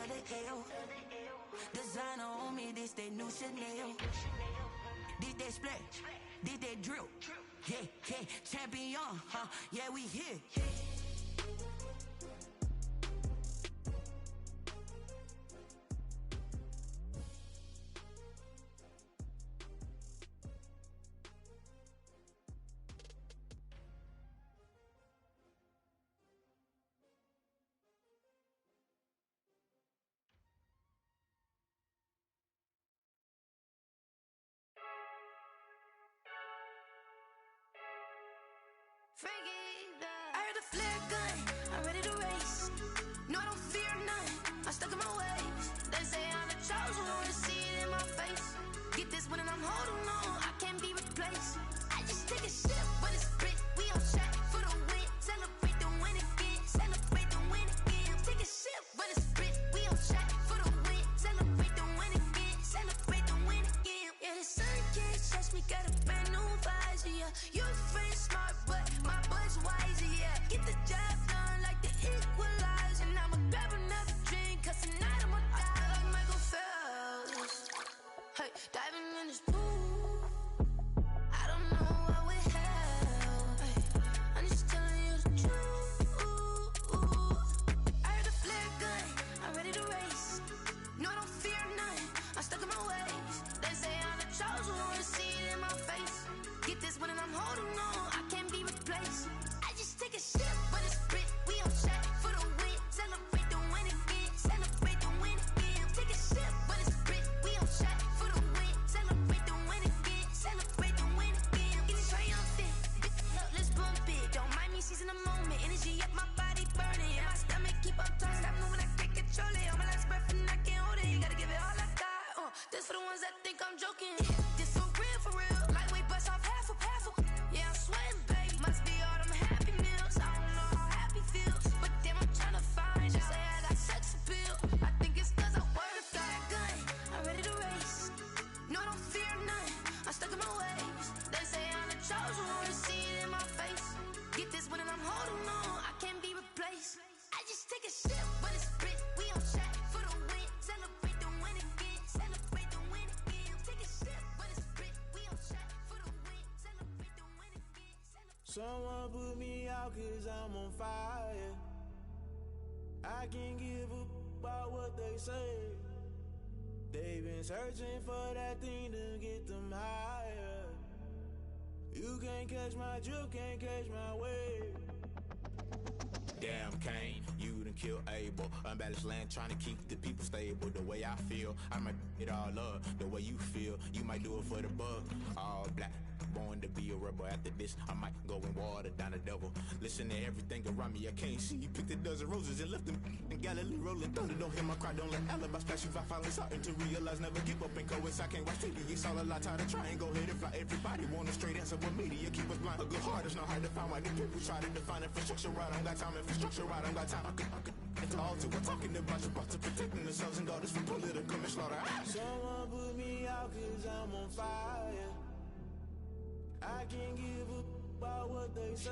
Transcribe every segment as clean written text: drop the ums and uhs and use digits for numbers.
the L. Designer on me, this that new Chanel. Did that splat, did that drill. Yeah, yeah, champion, huh? Yeah, we here. I heard a flare gun, I'm ready to race. No, I don't fear none, I'm stuck in my ways. They say I'm the chosen one, see it in my face. Get this one and I'm holding on, I can't be replaced. I just take a sip, but it's split, we on shot for the win. Celebrate the win again, celebrate the win again. Take a sip, but it's split, we on shot for the win. Celebrate the win again, celebrate the win again. Yeah, the sun can't touch me, got a brand new visor, yeah. Your friend smart, but my bud's wiser, yeah. Get the job done like the equalizer. And I'ma grab another drink, cause tonight I'ma die like Michael Phelps. Hey, diving in this pool, I don't know what would help. Hey, I'm just telling you the truth. I heard a flare gun, I'm ready to race. No, I don't fear none, I'm stuck in my ways. They say I'm the chosen one, see it in my face. Get this one and I'm holding on, I can't be replaced. I just take a sip, but it's split, we on shot for the win. Celebrate the win again, celebrate the win again. Take a sip, but it's split, we on shot for the win. Celebrate the win again, celebrate the win again. Get it triumphant, look, let's bump it. Don't mind me seizing the moment, energy up my body burning. And my stomach keep on turning, stop moving, I can't control it. On my last breath and I can't hold it, you gotta give it all I got. This for the ones that think I'm joking. This for real, lightweight bust off half a. Yeah, I'm sweating, babe, must be all them happy meals. I don't know how happy feels, but damn, I'm tryna find you. Say I got sex appeal, I think it's cause I wear the fire gun. I'm ready to race, no, I don't fear none, I'm stuck in my ways. They say I'm the chosen one, see it in my face. Get this one and I'm holding on, I can't be replaced. I just take a sip, but it's split, we on shot for the win. Celebrate the win again, celebrate the win again. Take a sip, but it's split, we on shot for the win. Celebrate the win again. Someone put me out cause I'm on fire. I can't give up about what they say. They've been searching for that thing to get them higher. You can't catch my drift, can't catch my wave. Damn, Kane, you done killed Abel. Unbalanced land, trying to keep the people stable. The way I feel, I might it all up. The way you feel, you might do it for the bug. All black, born to be a rebel. After this, I might go and water down the devil. Listen to everything around me, I can't see. You picked a dozen roses and left them in Galilee rolling thunder. Don't hear my cry, don't let alibis pass you. I finally starting to realize, never give up and coincide. Can't watch TV, it's all a lot. Tired of trying, go ahead and fly. Everybody want a straight answer, but media keep us blind. A good heart is not hard to find. Why these people try to define infrastructure right? I don't got time, infrastructure right, I don't got time. I could it's all to we're talking about to protecting the sons and daughters from political slaughter. Someone put me out cause I'm on fire. I can't give up about what they say.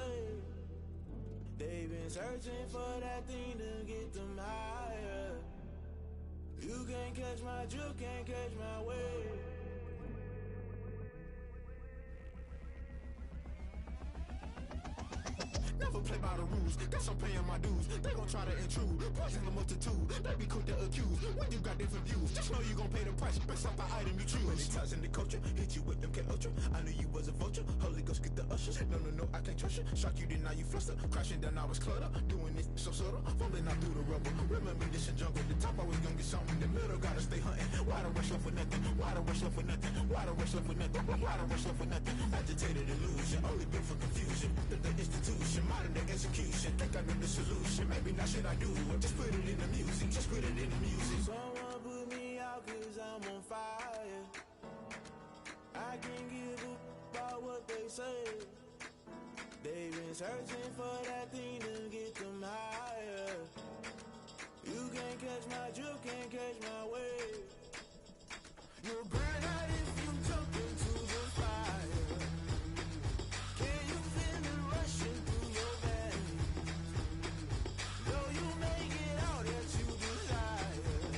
They've been searching for that thing to get them higher. You can't catch my drift, can't catch my wave. Never play by the rules, guess I'm paying my dues. They gon' try to intrude, poison the multitude. They be quick to accuse, when you got different views. Just know you gon' pay the price, based off the item you choose. Many times in the culture, hit you with them K Ultra. I knew you was a vulture, Holy Ghost get the ushers. No, I can't trust you. Shock you, then now you fluster. Crashing down, I was cluttered. Doing this so subtle, falling out through the rubble. Remember this in jungle, the top I was gonna get something. The middle gotta stay hunting. Why the rush left for nothing? Why the rush left for nothing? Why the rush left for nothing? Why the rush left for nothing? Agitated illusion, only built for confusion. The institution, modern day execution. Think I know the solution. Maybe not should I do it? Just put it in the music. Just put it in the music. Someone put me out cause I'm on fire. I can't give up about what they say. They've been searching for that thing to get them higher. You can't catch my drift, can't catch my wave. You'll burn out if you jump into the fire. Can you feel it rushing through your veins? Though you make it all that you desire.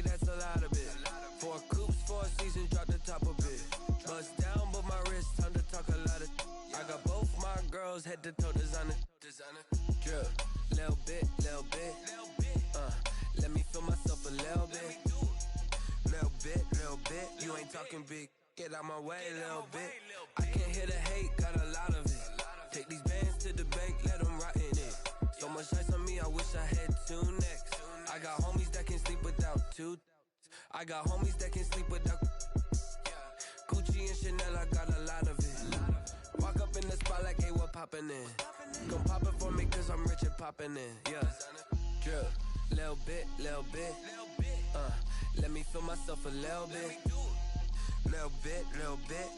me, that's a lot of it. 4 coops, 4 seasons, drop the top a bit. Bust down, but my wrist, time to talk a lot of. I got both my girls head to toe designer. Drip, little bit. Let me feel myself a little bit. Little bit. You ain't talking big. Get out my way, little bit. I can't hear the hate, got a lot of it. Take these bands to the bank, let them rot in it. So much ice on me, I wish I had 2 necks. I got homies that can sleep without 2. I got homies that can sleep without Gucci and Chanel, I got a lot of it. Walk up in the spot like, hey, what poppin' in? Come pop it for me, cause I'm rich and poppin' in. Yeah, drip, little bit. Let me feel myself a little bit. Little bit.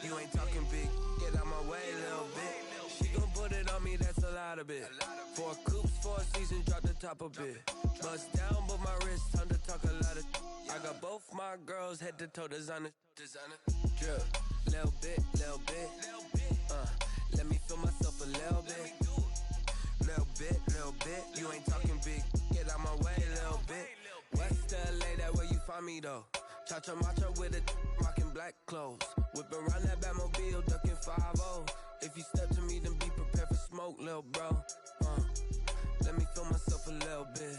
You ain't talking big. Get out my way, little bit. She gon' put it on me, that's a lot of it. 4 coops, 4 seasons, drop the top a bit. Bust down, but my wrist, time to talk a lot of. I got both my girls head to toe designer. Drip, little bit. Let me feel myself a little bit. Little bit. You ain't talking big. Get out my way, little bit. West LA, that where you find me though. Cha-cha matcha with a rockin' black clothes. Whip around that Batmobile, ducking 5-0. If you step to me, then be prepared for smoke, lil' bro. Let me feel myself a little bit.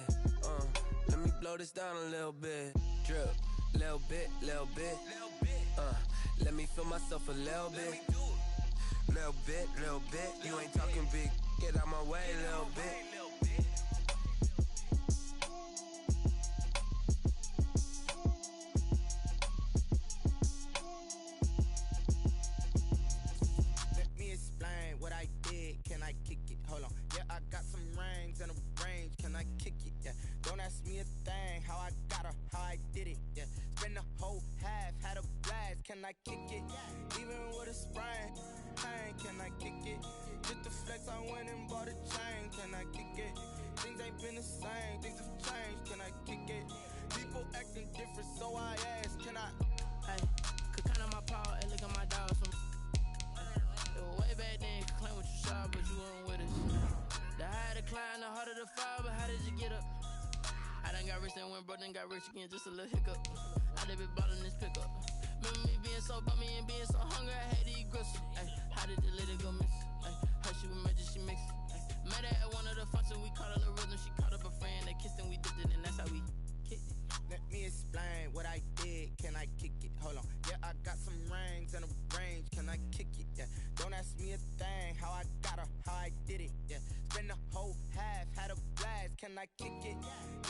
Let me blow this down a little bit. Drip, little bit. Let me feel myself a little bit. Little bit. You ain't talking big. Get out my way, little bit. What I did, can I kick it? Hold on, yeah, I got some rings and a range, can I kick it? Yeah, don't ask me a thing, how I got her, how I did it. Yeah, spend the whole half, had a blast, can I kick it? Even with a sprain, pain, can I kick it? Just the flex, I went and bought a chain, can I kick it? Things ain't been the same, things have changed, can I kick it? People acting different, so I ask, can I? Hey, could count on my power and look at my dogs from. Way back then, could claim what you saw, but you weren't with us. The higher the climb, the harder the fall, but how did you get up? I done got rich, then went broke, then got rich again, just a little hiccup. I done been bought in this pickup. Remember me being so bummy and being so hungry, I had to eat gristle. Ay, how did the lady go miss? Ay, her she was magic, she mixed. Met her at one of the functions, we caught a little rhythm, she caught up a friend, they kissed and we dipped it, and that's how we kicked it. Let me explain what I did, can I kick it? Hold on, yeah, I got some rings and a range, can I kick it? Yeah, don't ask me a thing, how I got her, how I did it. Yeah, spend the whole half, had a blast, can I kick it?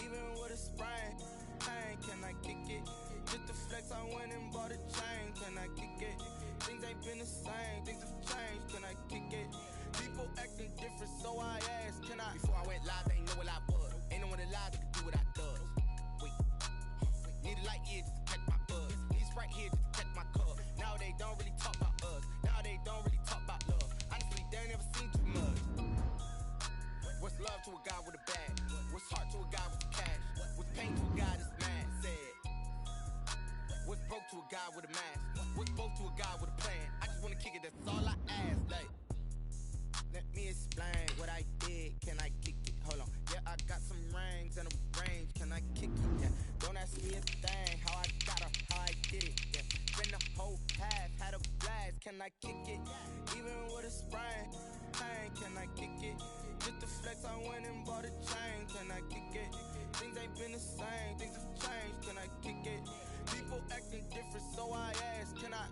Even with a sprain, pain, can I kick it? Just the flex, I went and bought a chain, can I kick it? Things ain't been the same, things have changed, can I kick it? People acting different, so I asked, can I? Before I went live, they ain't know what I was. Ain't no one alive that could do what I does. Need a light year just to catch my buzz. Need Sprite here just to catch my cup. Now they don't really talk about us. Now they don't really talk about love. Honestly, they ain't never seen too much. What's love to a guy with a bag? What's heart to a guy with cash? What's pain to a guy that's mad? Said. What's broke to a guy with a mask? What's both to a guy with a plan? I just wanna kick it, that's all I ask. Like, let me explain what I did. Can I kick it? Hold on. Yeah, I got some rings and a range. Can I kick it? Yeah. Don't ask me a thing. How I got her, how I did it. Yeah. Spend the whole half, had a blast. Can I kick it? Even with a sprain, pain. Can I kick it? Just the flex, I went and bought a chain. Can I kick it? Things ain't been the same. Things have changed. Can I kick it? People acting different, so I ask. Can I?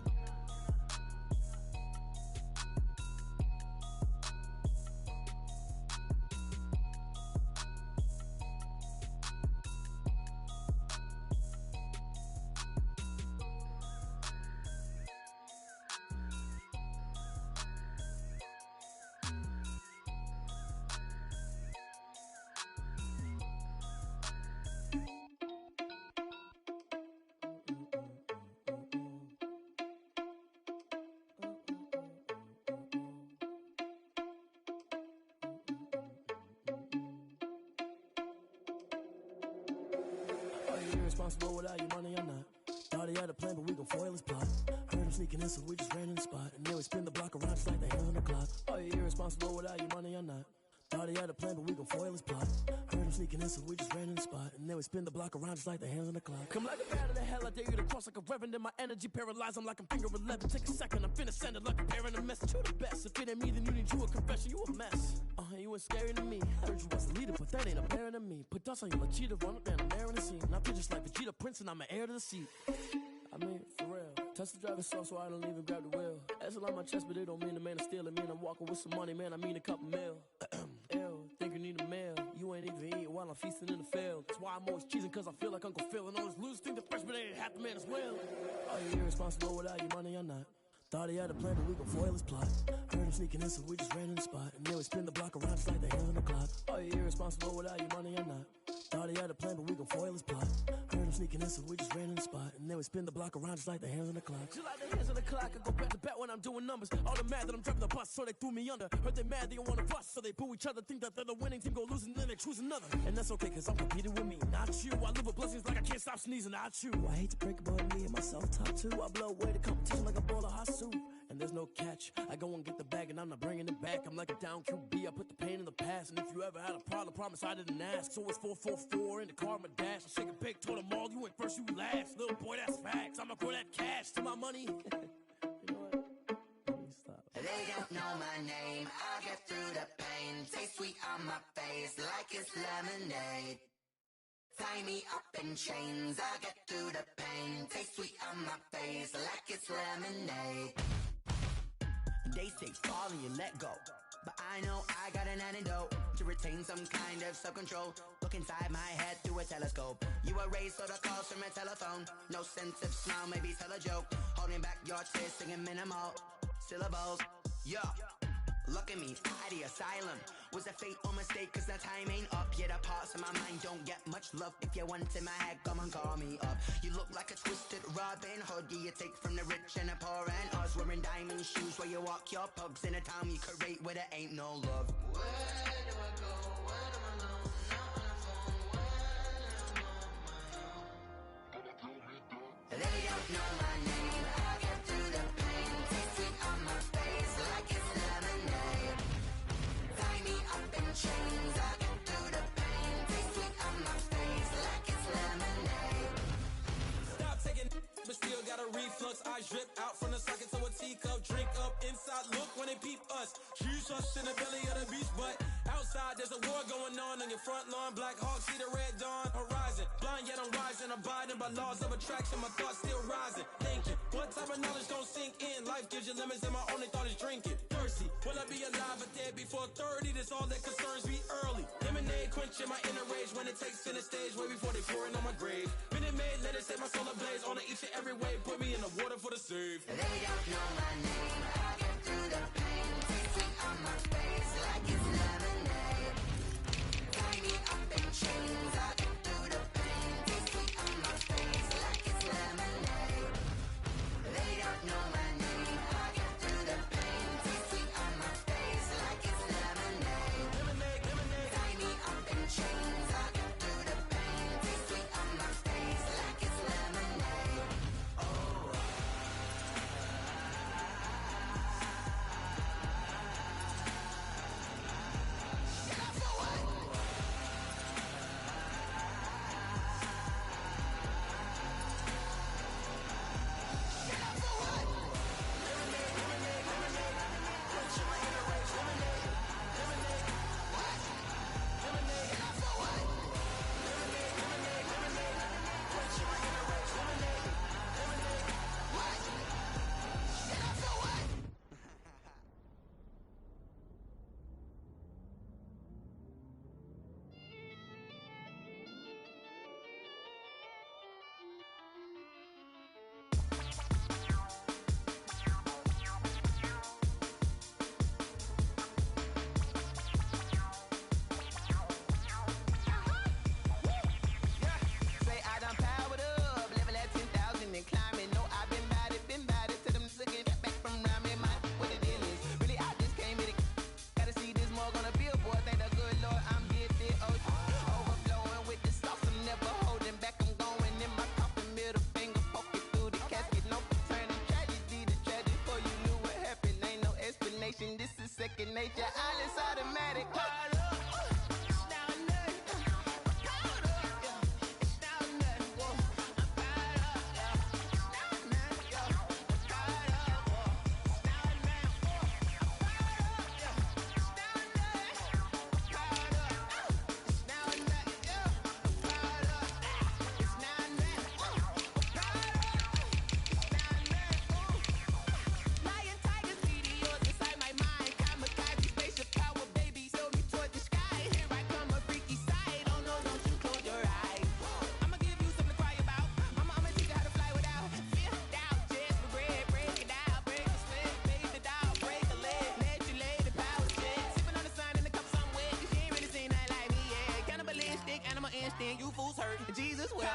Irresponsible without your money or not. Thought he had a plan, but we gon' foil his plot. Heard him sneaking in, so we just ran in the spot. And then we spin the block around just like the hell on the clock. Are you irresponsible without your money or not? Thought he had a plan, but we gon' foil his plot. Heard him sneaking in, so we just ran in the spot. And then we spin the block around just like the hands on the clock. Come like a bat of the hell, I dare you to cross like a reverend. And my energy paralyzed, I'm like I'm finger 11. Take a second, I'm finna send it like a parent a message. You the best, if it ain't me, then you need you a confession. You a mess, you ain't scary to me. Heard you was a leader, but that ain't apparent to me. Put dust on you like cheetah, run up down the air in the scene. Now pictures like Vegeta Prince, and I'm an heir to the seat. I mean, for real. Touch the driver's soft so I don't even grab the wheel. That's on my chest, but it don't mean the man is stealing. Mean I'm walking with some money, man, I mean a couple mil. Ew, think you need a meal. You ain't even eating while I'm feasting in the field. That's why I'm always cheesing, cause I feel like Uncle Phil. And all those losers think the freshman ain't half the man as well. Are you irresponsible without your money or not? Thought he had a plan, but we gon' foil his plot. Heard him sneaking in, so we just ran in the spot. And then we spin the block around just like the hands on the clock. Are you irresponsible without your money or not? Thought he had a plan, but we gon' foil his plot. Heard him sneaking in, so we just ran in the spot. And then we spin the block around just like the hands on the clock. Just like the hands on the clock, I go back to back when I'm doing numbers. All the mad that I'm driving the bus, so they threw me under. Heard they mad, they don't wanna bust, so they boo each other. Think that they're the winning team, go losing, then they choose another. And that's okay, cause I'm competing with me, not you. I live with blessings like I can't stop sneezing, not you. I hate to break it, but me and myself top two. I blow away the competition like a bowl of hot soup. And there's no catch. I go and get the bag and I'm not bringing it back. I'm like a down QB, I put the pain in the past. And if you ever had a problem, promise I didn't ask. So it's 444 in the car, my dash. I shake a big, told them all, you went first, you last. Little boy, that's facts. I'ma grow that cash to my money. You know what? Stop. They don't know my name, I'll get through the pain. Taste sweet on my face like it's lemonade. Tie me up in chains, I'll get through the pain. Taste sweet on my face like it's lemonade. They say fall and you let go, but I know I got an antidote to retain some kind of self-control. Look inside my head through a telescope. You erase all the calls from a telephone. No sense of smile, maybe tell a joke. Holding back your tears, singing minimal syllables. Yeah, look at me, at the asylum. Was a fate or mistake, cause the time ain't up. Yeah, the parts of my mind don't get much love. If you want in my head, come and call me up. You look like a twisted Robin Hood. Yeah, you take from the rich and the poor and us. Wearing diamond shoes where you walk your pugs in a town you create where there ain't no love. Where do I go? Where do I know? Not on the phone. When I'm on my own. They don't know my name. I get through the pain. Taste sweet on my face like it's lemonade. Tie me up in chains. I get through the pain. Taste sweet on my face like it's lemonade. Stop taking, but still got a reflux. Eyes drip out from the socket to a teacup. Drink up inside, look when they peep us. Huge us in the belly of the beast, but outside there's a war going on your front lawn. Black Hawk, see the red dawn horizon. Blind yet I'm rising, abiding by laws of attraction. My thoughts still rising. Thinking, what type of knowledge gon' sink in? Life gives you lemons and my only thought is drinking. Thirsty, will I be alive or dead before 30? That's all that concerns me early. Lemonade quenching my inner rage when it takes center stage way before they pour it on my grave. Minute Maid, let it set my soul ablaze on each and every way. Put me in the water for the save. They don't know my name. I get through the pain. Taste sweet on my face like it's lemonade. Tie me up in chains. I get through the pain. Taste sweet on my face like it's lemonade. They don't know my name. I get through the pain. Taste sweet on my face like it's lemonade. Lemonade, lemonade. Tie me up in chains. I get through the pain. Taste sweet on my face like it's lemonade. Say I done powered up, level at 10,000 and climbing. No, I've been bad it to them to get back from round me. My what the deal is, really I just came here to gotta see this more gonna be a boy. Thank the good Lord I'm gifted. Oh, overflowing with the sauce, I'm never holding back. I'm going in my coffin, middle finger poking through the casket. No turning tragedy to tragic. For you knew what happened, ain't no explanation. This is second nature, all is automatic. sin, you fools hurt, and Jesus wept.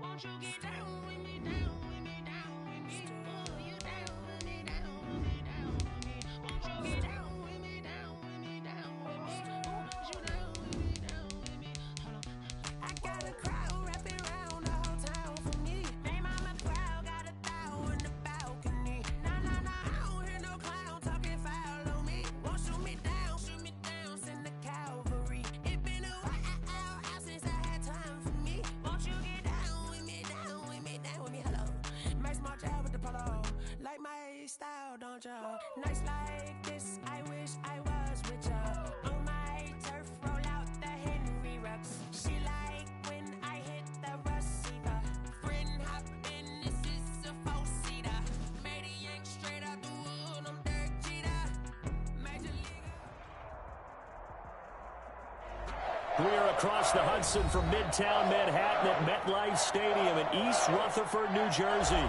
Won't you get down with me, down with me, down with me? Oh, you down with me, down with me, down with me. Won't you get down with me, down with me, down with me? Oh, you down with me, down with me? Hold on. I got a crowd wrapping around the whole town for me. Name on my crowd, got a thou in the balcony. Nah, nah, nah, I don't hear no clown talking foul on me. Won't shoot me down, send the cavalry. It been a while since I had time for me. Won't you get down with me, down with me, down with me? Hello. Max March out with the polo. Like my style, don't ya? Nights like this, I wish I was with ya. On my turf, roll out the Henry Rux. She like when I hit the receiver. Friend hop in, this is a four-seater. Made a yank straight out the wood, I'm Derek Jeter. Major League. We are across the Hudson from Midtown Manhattan at MetLife Stadium in East Rutherford, New Jersey.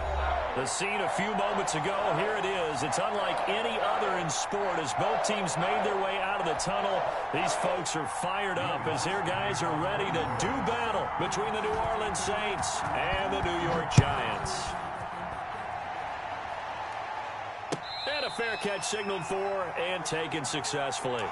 The scene a few moments ago, here it is. It's unlike any other in sport as both teams made their way out of the tunnel. These folks are fired up as their guys are ready to do battle between the New Orleans Saints and the New York Giants. And a fair catch signaled for and taken successfully.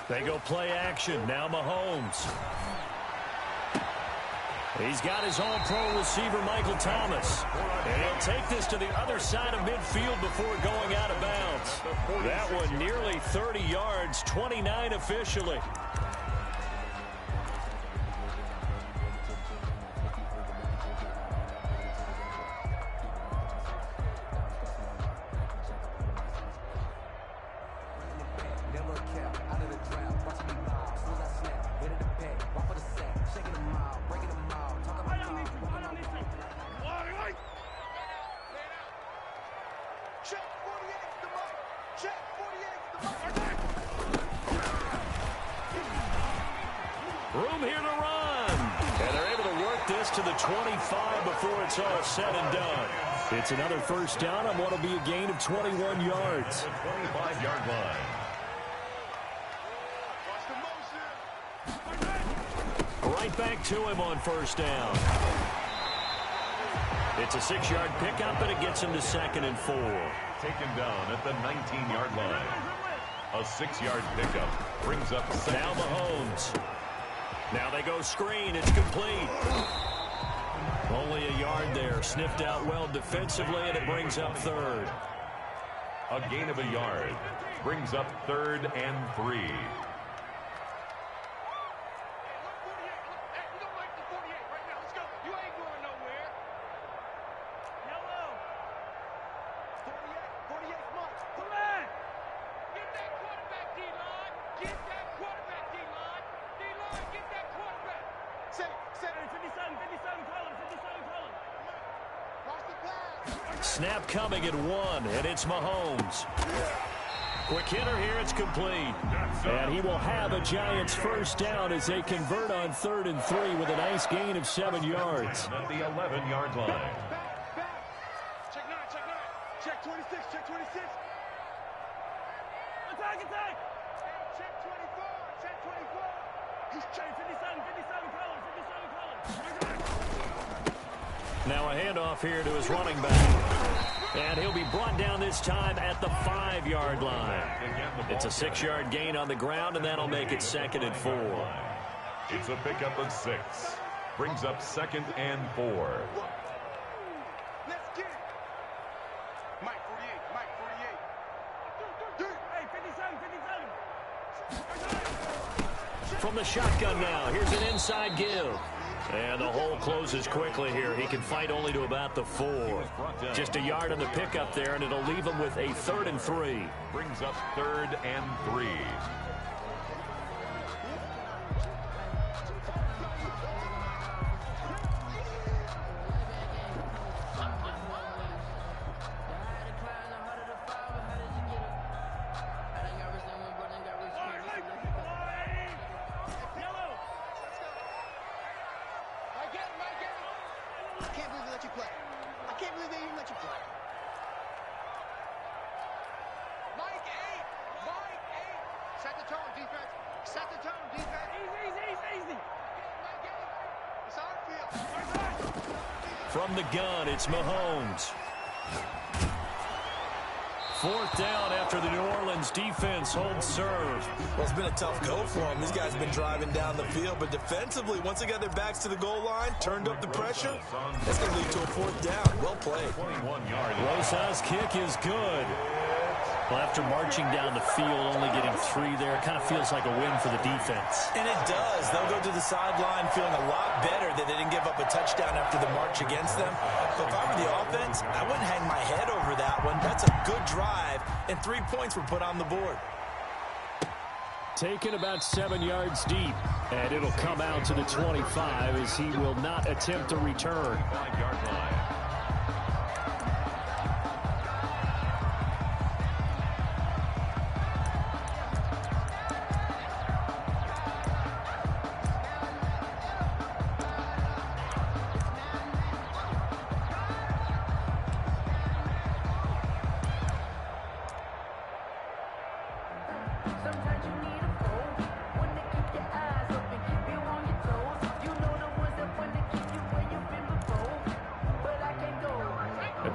They go play action. Now Mahomes. He's got his all-pro receiver, Michael Thomas. And he'll take this to the other side of midfield before going out of bounds. That one nearly 30 yards, 29 officially. Room here to run. And they're able to work this to the 25 before it's all said and done. It's another first down on what will be a gain of 21 yards. 25-yard line. Right back to him on first down. It's a 6-yard pickup, and it gets him to 2nd and 4. Taken down at the 19-yard line. A 6-yard pickup brings up second. Now Mahomes. Now they go screen. It's complete. Only a yard there. Sniffed out well defensively, and it brings up third. A gain of a yard brings up 3rd and 3. Snap coming at 1, and it's Mahomes. Quick hitter here, it's complete. And he will have a Giants first down as they convert on 3rd and 3 with a nice gain of 7 yards. At the 11-yard line. Check 9, check 9. Check 26, check 26. Attack, attack. Check 24, check 24. He's checking 57, 57 colors, 57 colors. Now a handoff here to his running back. And he'll be brought down this time at the 5-yard line. It's a 6-yard gain on the ground, and that'll make it 2nd and 4. It's a pickup of 6. Brings up 2nd and 4. Let's get it. Mike 48, Mike 48. Hey, 57, 57. From the shotgun now, here's an inside give. And the hole closes quickly here. He can fight only to about the 4. Just a yard on the pickup there, and it'll leave him with a 3rd and 3. Brings up 3rd and 3. From the gun, it's Mahomes. 4th down after the New Orleans defense holds serve. Well, it's been a tough go for them. These guys have been driving down the field, but defensively, once they got their backs to the goal line, turned up the pressure, that's going to lead to a 4th down. Well played. 21-yard. Rosa's kick is good. Well, after marching down the field, only getting 3 there, it kind of feels like a win for the defense. And it does. They'll go to the sideline feeling a lot better that they didn't give up a touchdown after the march against them. But if I were the offense, I wouldn't hang my head over that one. That's a good drive, and 3 points were put on the board. Taken about 7 yards deep, and it'll come out to the 25 as he will not attempt a return. 5-yard line.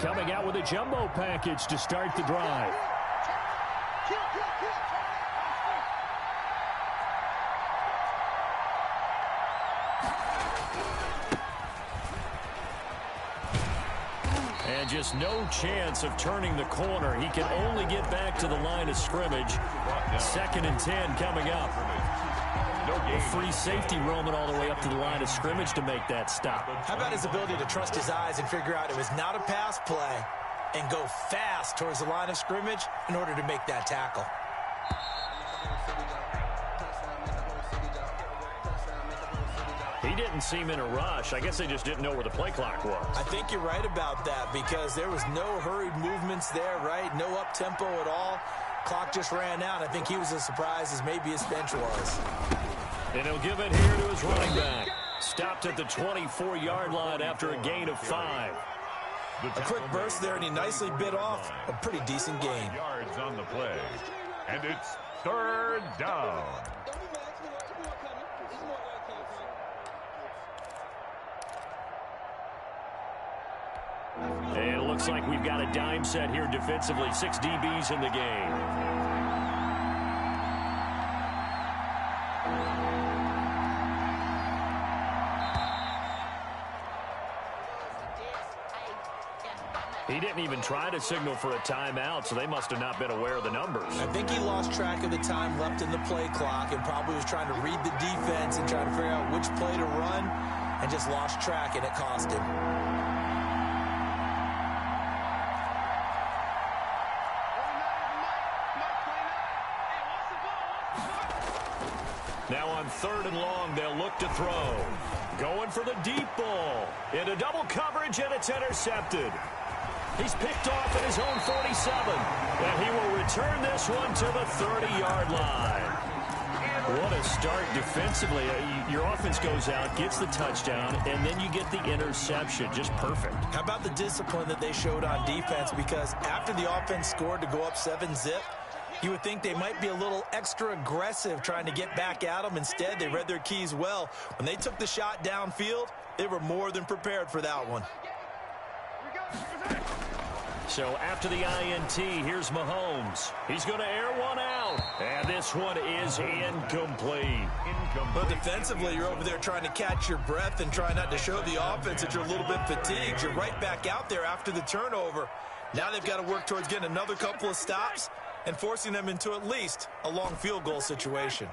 Coming out with a jumbo package to start the drive. And just no chance of turning the corner. He can only get back to the line of scrimmage. 2nd and 10 coming up. A free safety roaming all the way up to the line of scrimmage to make that stop. How about his ability to trust his eyes and figure out it was not a pass play and go fast towards the line of scrimmage in order to make that tackle? He didn't seem in a rush. I guess they just didn't know where the play clock was. I think you're right about that because there was no hurried movements there, right? No up-tempo at all. Clock just ran out. I think he was as surprised as maybe his bench was. And he'll give it here to his running back. Stopped at the 24-yard line after a gain of 5. A quick burst there, and he nicely bit off a pretty decent gain. Yards on the play. And it's 3rd down. And it looks like we've got a dime set here defensively. 6 DBs in the game. He didn't even try to signal for a timeout, so they must have not been aware of the numbers. I think he lost track of the time left in the play clock and probably was trying to read the defense and trying to figure out which play to run and just lost track, and it cost him. Now on 3rd and long, they'll look to throw. Going for the deep ball. Into double coverage, and it's intercepted. He's picked off at his own 47. And he will return this one to the 30-yard line. What a start defensively. Your offense goes out, gets the touchdown, and then you get the interception. Just perfect. How about the discipline that they showed on defense? Because after the offense scored to go up 7-zip, you would think they might be a little extra aggressive trying to get back at them. Instead, they read their keys well. When they took the shot downfield, they were more than prepared for that one. So after the INT, here's Mahomes. He's going to air one out. And this one is incomplete. But defensively, you're over there trying to catch your breath and try not to show the offense that you're a little bit fatigued. You're right back out there after the turnover. Now they've got to work towards getting another couple of stops and forcing them into at least a long field goal situation.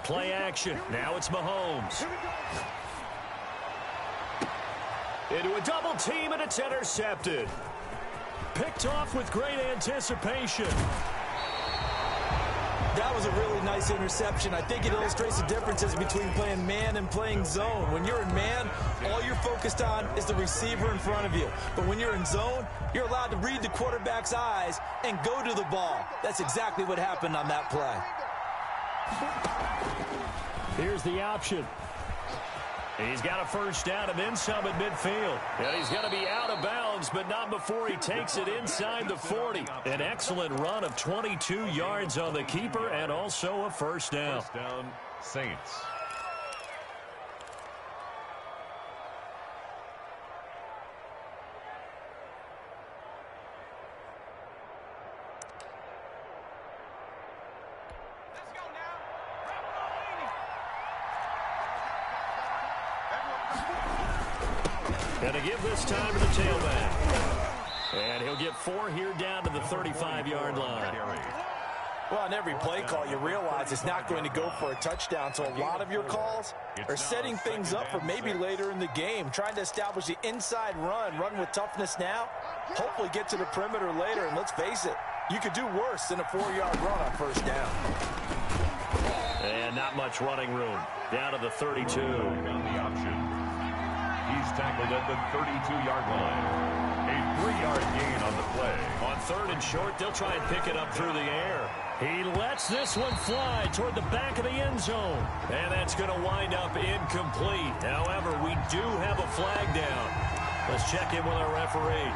Play action. Now it's Mahomes. Into a double team, and it's intercepted. Picked off with great anticipation. That was a really nice interception. I think it illustrates the differences between playing man and playing zone. When you're in man, all you're focused on is the receiver in front of you. But when you're in zone, you're allowed to read the quarterback's eyes and go to the ball. That's exactly what happened on that play. Here's the option. He's got a first down and then some at midfield. And he's going to be out of bounds, but not before he takes it inside the 40. An excellent run of 22 yards on the keeper and also a first down. First down, Saints. Going to give this time to the tailback. And he'll get 4 here down to the 35-yard line. Well, on every play call, you realize it's not going to go for a touchdown. So a lot of your calls are setting things up for maybe later in the game, trying to establish the inside run with toughness now, hopefully get to the perimeter later. And let's face it, you could do worse than a 4-yard run on first down. And not much running room. Down to the 32. On the option. He's tackled at the 32-yard line. A 3-yard gain on the play. On 3rd and short, they'll try and pick it up through the air. He lets this one fly toward the back of the end zone. And that's going to wind up incomplete. However, we do have a flag down. Let's check in with our referee.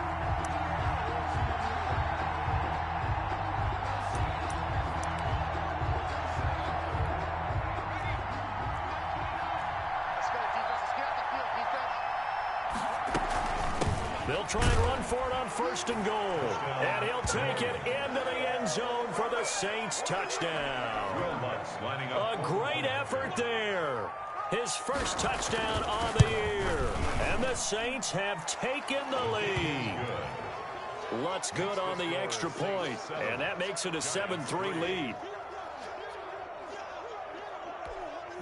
They'll try and run for it on 1st and goal. And he'll take it into the end zone for the Saints touchdown. A great effort there. His first touchdown on the year. And the Saints have taken the lead. Lutz good on the extra point. And that makes it a 7-3 lead.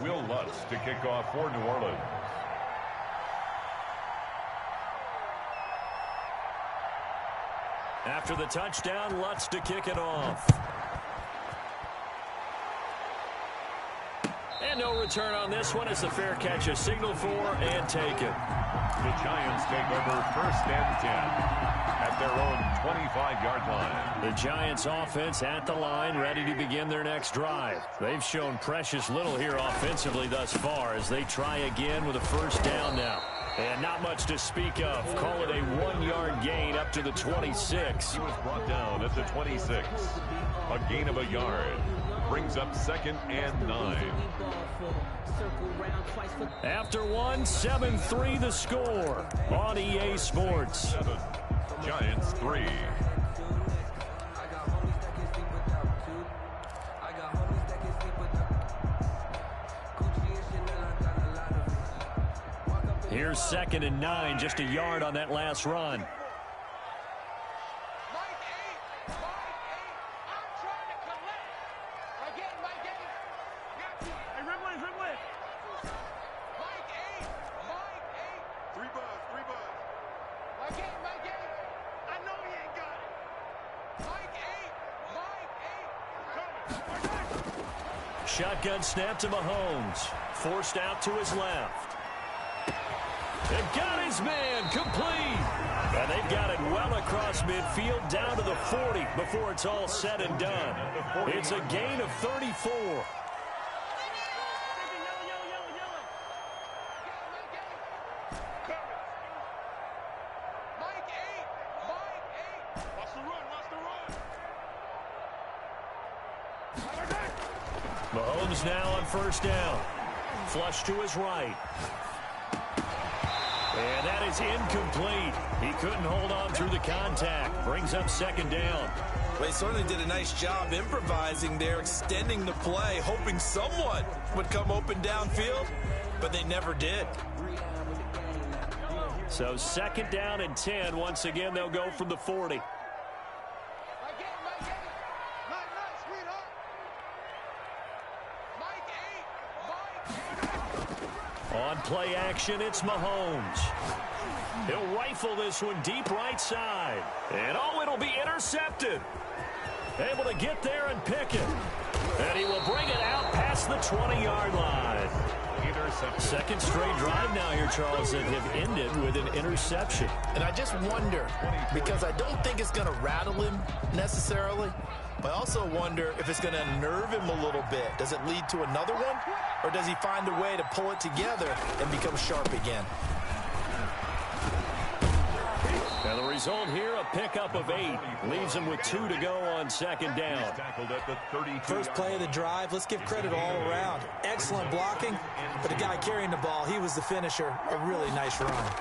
Will Lutz to kick off for New Orleans. After the touchdown, Lutz to kick it off. And no return on this one as the fair catch is signaled for and taken. The Giants take over 1st and 10 at their own 25-yard line. The Giants offense at the line, ready to begin their next drive. They've shown precious little here offensively thus far as they try again with a first down now. And not much to speak of. Call it a 1-yard gain up to the 26. He was brought down at the 26. A gain of a yard. Brings up 2nd and 9. After 1, 7-3 the score on EA Sports. 7. Giants 3. Here's 2nd and 9, just a yard on that last run. Shotgun snap to Mahomes. Forced out to his left. They've got his man complete. And they've got it well across midfield down to the 40 before it's all said and done. It's a gain of 34. Mahomes now on first down. Flush to his right. And that is incomplete. He couldn't hold on through the contact. Brings up 2nd down. Well, he certainly did a nice job improvising there, extending the play, hoping someone would come open downfield, but they never did. So 2nd down and 10. Once again, they'll go from the 40. On play action, it's Mahomes. He'll rifle this one deep right side. And it'll be intercepted. Able to get there and pick it. And he will bring it out past the 20-yard line. Intercepted. Second straight drive now here, Charles, that have ended with an interception. And I just wonder, because I don't think it's going to rattle him necessarily, but I also wonder if it's going to unnerve him a little bit. Does it lead to another one? Or does he find a way to pull it together and become sharp again? And the result here, a pickup of 8. Leaves him with 2 to go on 2nd down. First play of the drive, let's give credit all around. Excellent blocking, but the guy carrying the ball, he was the finisher. A really nice run.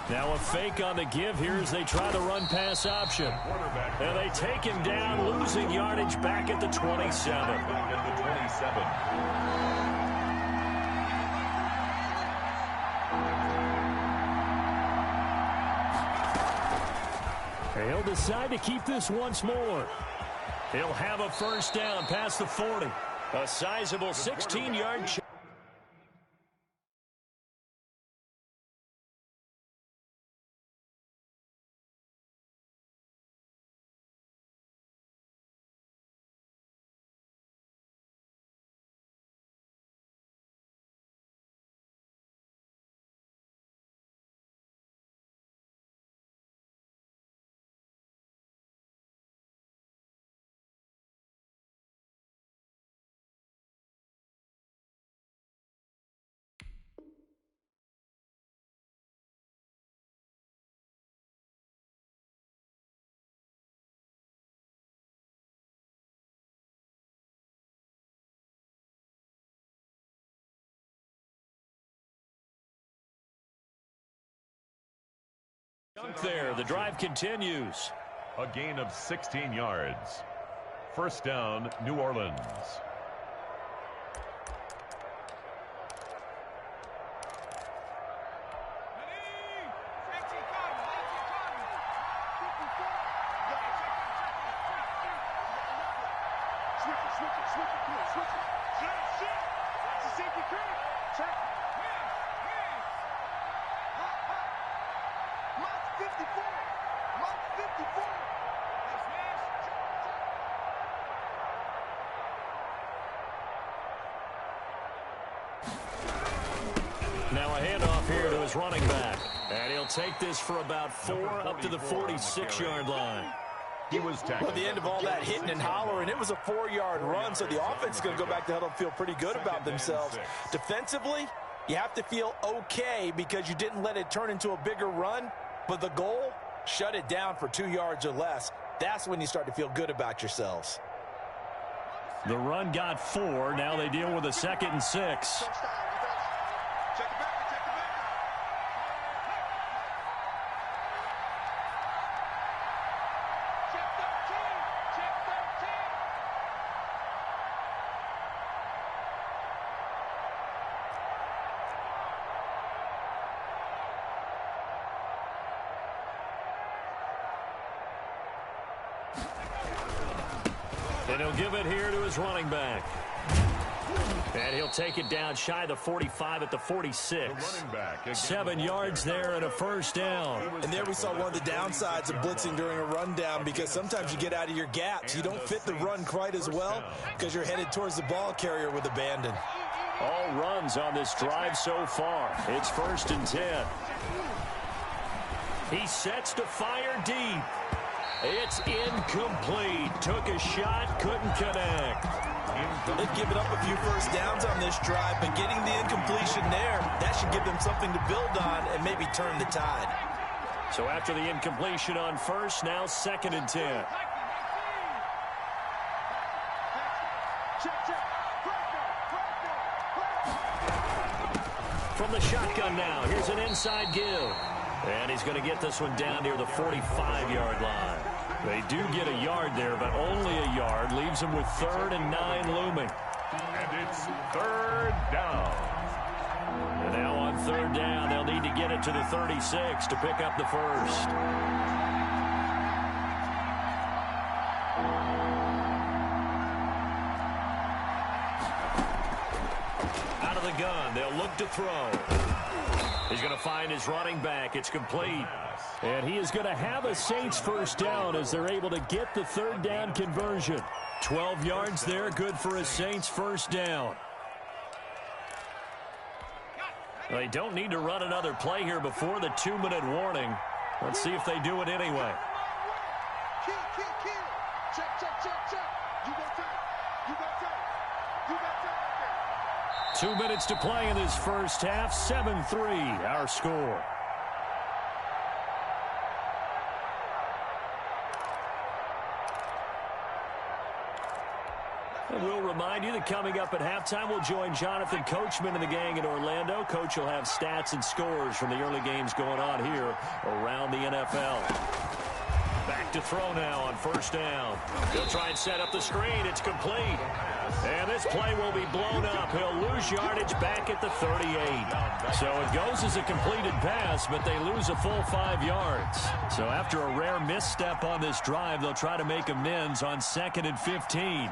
Now a fake on the give here as they try the run-pass option. And they take him down, losing yardage back at the 27. He'll decide to keep this once more. He'll have a first down past the 40. A sizable 16-yard chance. There, the drive continues. A gain of 16 yards. First down, New Orleans. Now a handoff here to his running back. And he'll take this for about 4 up to the 46-yard line. Well, at the end of all that hitting and hollering, it was a 4-yard run, so the offense is going to go back to huddle and feel pretty good about themselves. Defensively, you have to feel okay because you didn't let it turn into a bigger run, but the goal, shut it down for 2 yards or less. That's when you start to feel good about yourselves. The run got 4. Now they deal with a 2nd and 6. And he'll give it here to his running back. And he'll take it down shy of the 45 at the 46. 7 yards there and a first down. And there we saw one of the downsides of blitzing during a rundown, because sometimes you get out of your gaps. You don't fit the run quite as well because you're headed towards the ball carrier with abandon. All runs on this drive so far. It's 1st and 10. He sets to fire deep. It's incomplete. Took a shot, couldn't connect. They've given up a few first downs on this drive, but getting the incompletion there, that should give them something to build on and maybe turn the tide. So after the incompletion on first, now 2nd and 10. From the shotgun now, here's an inside give. And he's going to get this one down near the 45-yard line. They do get a yard there, but only a yard. Leaves them with 3rd and 9 looming. And it's 3rd down. And now on 3rd down, they'll need to get it to the 36 to pick up the first. Out of the gun, they'll look to throw. He's going to find his running back. It's complete. And he is going to have a Saints first down as they're able to get the 3rd down conversion. 12 yards there, good for a Saints first down. They don't need to run another play here before the 2-minute warning. Let's see if they do it anyway. You got time. 2 minutes to play in this first half. 7-3, our score. And we'll remind you that coming up at halftime, we'll join Jonathan Coachman and the gang in Orlando. Coach will have stats and scores from the early games going on here around the NFL. Back to throw now on first down. He'll try and set up the screen. It's complete. And this play will be blown up. He'll lose yardage back at the 38. So it goes as a completed pass, but they lose a full 5 yards. So after a rare misstep on this drive, they'll try to make amends on 2nd and 15.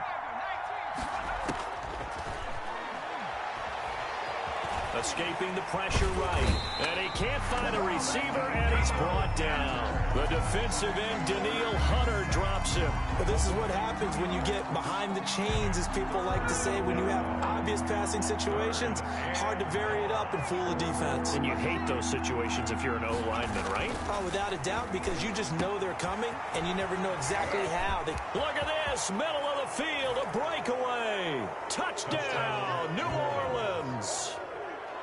Escaping the pressure right. And he can't find a receiver, and he's brought down. The defensive end, Daniil Hunter, drops him. But this is what happens when you get behind the chains, as people like to say. When you have obvious passing situations, hard to vary it up and fool the defense. And you hate those situations if you're an O-lineman, right? Oh, without a doubt, because you just know they're coming, and you never know exactly how. Look at this, middle of the field, a breakaway. Touchdown, New Orleans.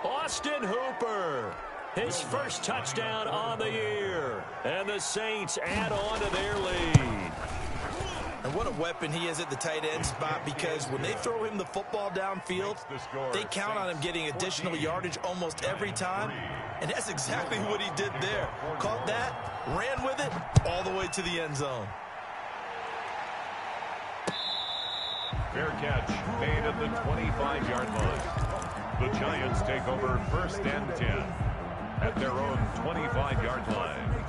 Austin Hooper, his first touchdown on the year. And the Saints add on to their lead. And what a weapon he is at the tight end spot, because when they throw him the football downfield, they count on him getting additional yardage almost every time. And that's exactly what he did there. Caught that, ran with it, all the way to the end zone. Fair catch made at the 25-yard line. The Giants take over 1st and 10 at their own 25-yard line.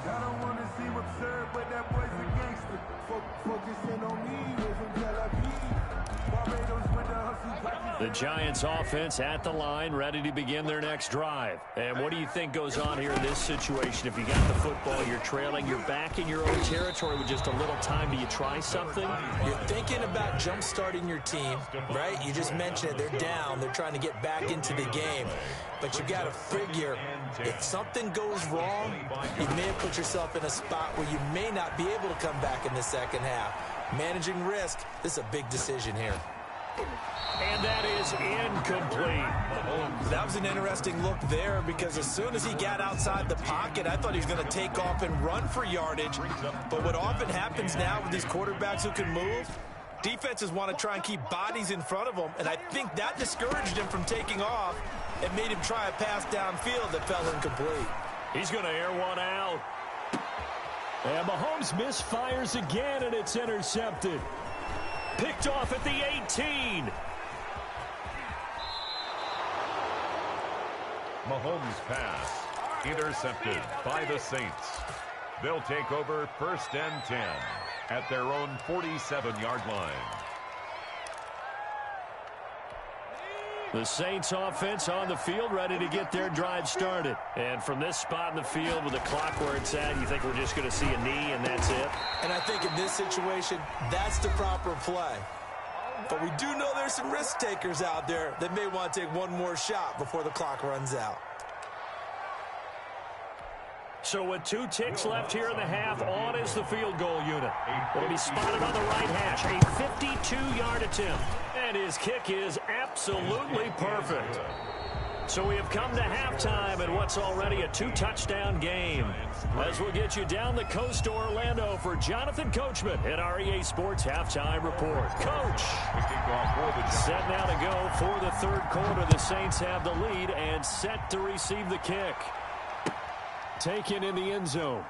I don't want to see absurd, but that boy's a gangster. Focusing on me isn't Tel Aviv. Barbados with the hustle practice. The Giants offense at the line, ready to begin their next drive. And what do you think goes on here in this situation? If you got the football, you're trailing, you're back in your own territory with just a little time. Do you try something? You're thinking about jump-starting your team, right? You just mentioned it. They're down. They're trying to get back into the game. But you got to figure, if something goes wrong, you may have put yourself in a spot where you may not be able to come back in the second half. Managing risk, this is a big decision here. And that is incomplete. That was an interesting look there, because as soon as he got outside the pocket, I thought he was going to take off and run for yardage. But what often happens now with these quarterbacks who can move, defenses want to try and keep bodies in front of them, and I think that discouraged him from taking off and made him try a pass downfield that fell incomplete. He's going to air one out. And Mahomes misfires again, and it's intercepted. Picked off at the 18. Mahomes' pass intercepted by the Saints. They'll take over 1st and 10 at their own 47-yard line. The Saints offense on the field, ready to get their drive started. And from this spot in the field with the clock where it's at, you think we're just going to see a knee and that's it? And I think in this situation, that's the proper play. But we do know there's some risk takers out there that may want to take one more shot before the clock runs out. So with 2 ticks left here in the half, on is the field goal unit. It'll be spotted on the right hash, a 52-yard attempt. And his kick is absolutely perfect. So we have come to halftime in what's already a 2-touchdown game. As we'll get you down the coast to Orlando for Jonathan Coachman at our EA Sports Halftime Report. Coach, set now to go for the third quarter. The Saints have the lead and set to receive the kick. Taken in the end zone.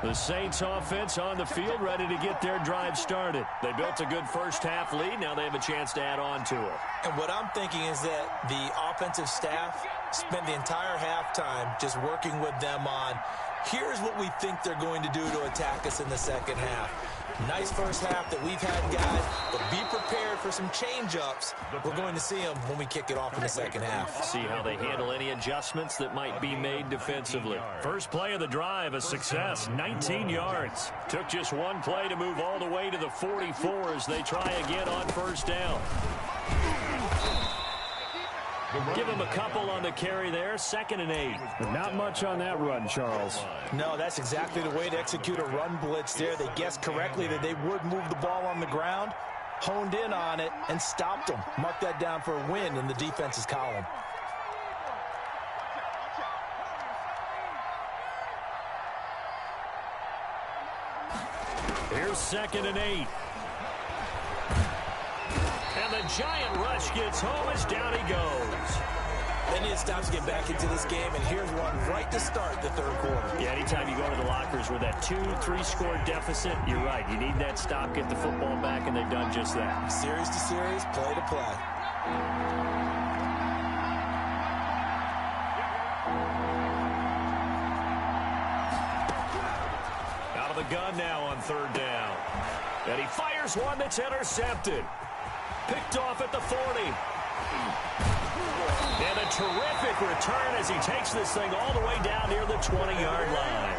The Saints offense on the field, ready to get their drive started. They built a good first half lead. Now they have a chance to add on to it. And what I'm thinking is that the offensive staff spent the entire halftime just working with them on, here's what we think they're going to do to attack us in the second half. Nice first half that we've had, guys, but be prepared for some change-ups. We're going to see them when we kick it off in the second half. See how they handle any adjustments that might be made defensively. First play of the drive, a success, 19 yards. Took just one play to move all the way to the 44 as they try again on first down. Give him a couple on the carry there, 2nd and 8. But not much on that run, Charles. No, that's exactly the way to execute a run blitz there. They guessed correctly that they would move the ball on the ground, honed in on it, and stopped them. Mark that down for a win in the defense's column. Here's 2nd and 8. And the giant rush gets home as down he goes. They need to stop to get back into this game, and here's one right to start the third quarter. Yeah, anytime you go to the lockers with that 2-3 score deficit, you're right. You need that stop, get the football back, and they've done just that. Series to series, play to play. Out of the gun now on 3rd down. And he fires one that's intercepted. Picked off at the 40. And a terrific return as he takes this thing all the way down near the 20-yard line.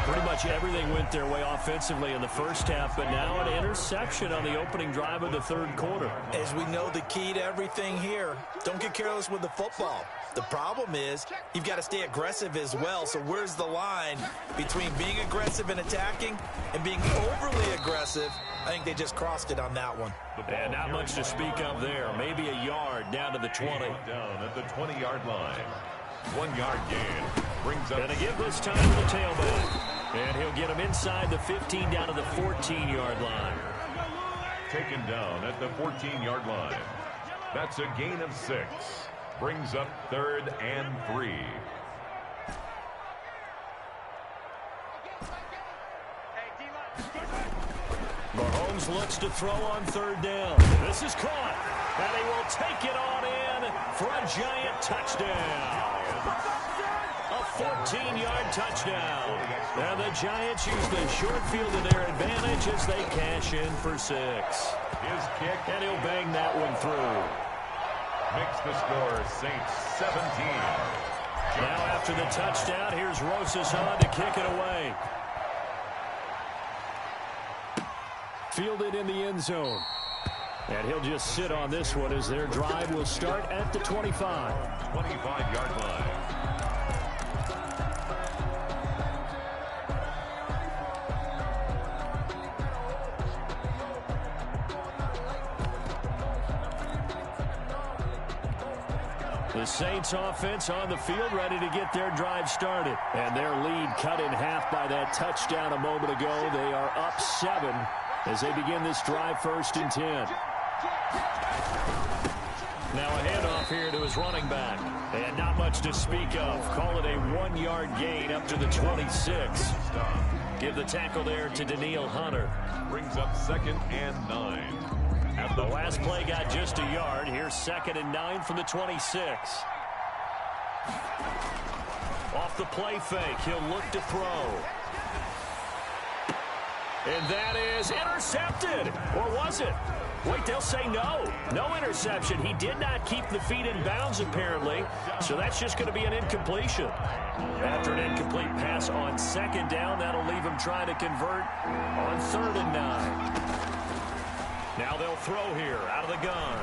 Pretty much everything went their way offensively in the first half, but now an interception on the opening drive of the third quarter. As we know, the key to everything here, don't get careless with the football. The problem is you've got to stay aggressive as well. So where's the line between being aggressive and attacking and being overly aggressive? I think they just crossed it on that one. And not much to speak of there. Maybe a yard down to the 20. Down at the 20-yard line. 1-yard gain. Brings up. And a give this time to the tailback. And he'll get him inside the 15 down to the 14-yard line. Taken down at the 14-yard line. That's a gain of 6. Brings up 3rd and 3. Mahomes looks to throw on 3rd down. This is caught. And he will take it on in for a giant touchdown. A 14-yard touchdown. And the Giants use the short field to their advantage as they cash in for 6. His kick. And he'll bang that one through. Makes the score Saints 17. Now after the touchdown, here's Rosas on to kick it away. Fielded in the end zone. And he'll just sit on this one as their drive will start at the 25. 25-yard line. The Saints offense on the field ready to get their drive started. And their lead cut in half by that touchdown a moment ago. They are up 7 as they begin this drive 1st and 10. Now a handoff here to his running back. And not much to speak of. Call it a 1-yard gain up to the 26. Give the tackle there to Daniil Hunter. Brings up 2nd and 9. At The last play got just a yard. Here's 2nd and 9 from the 26. Off the play fake, he'll look to throw. And that is intercepted. Or was it? Wait, they'll say no. No interception. He did not keep the feet in bounds, apparently. So that's just going to be an incompletion. After an incomplete pass on 2nd down, that'll leave him trying to convert on 3rd and 9. Now they'll throw here out of the gun.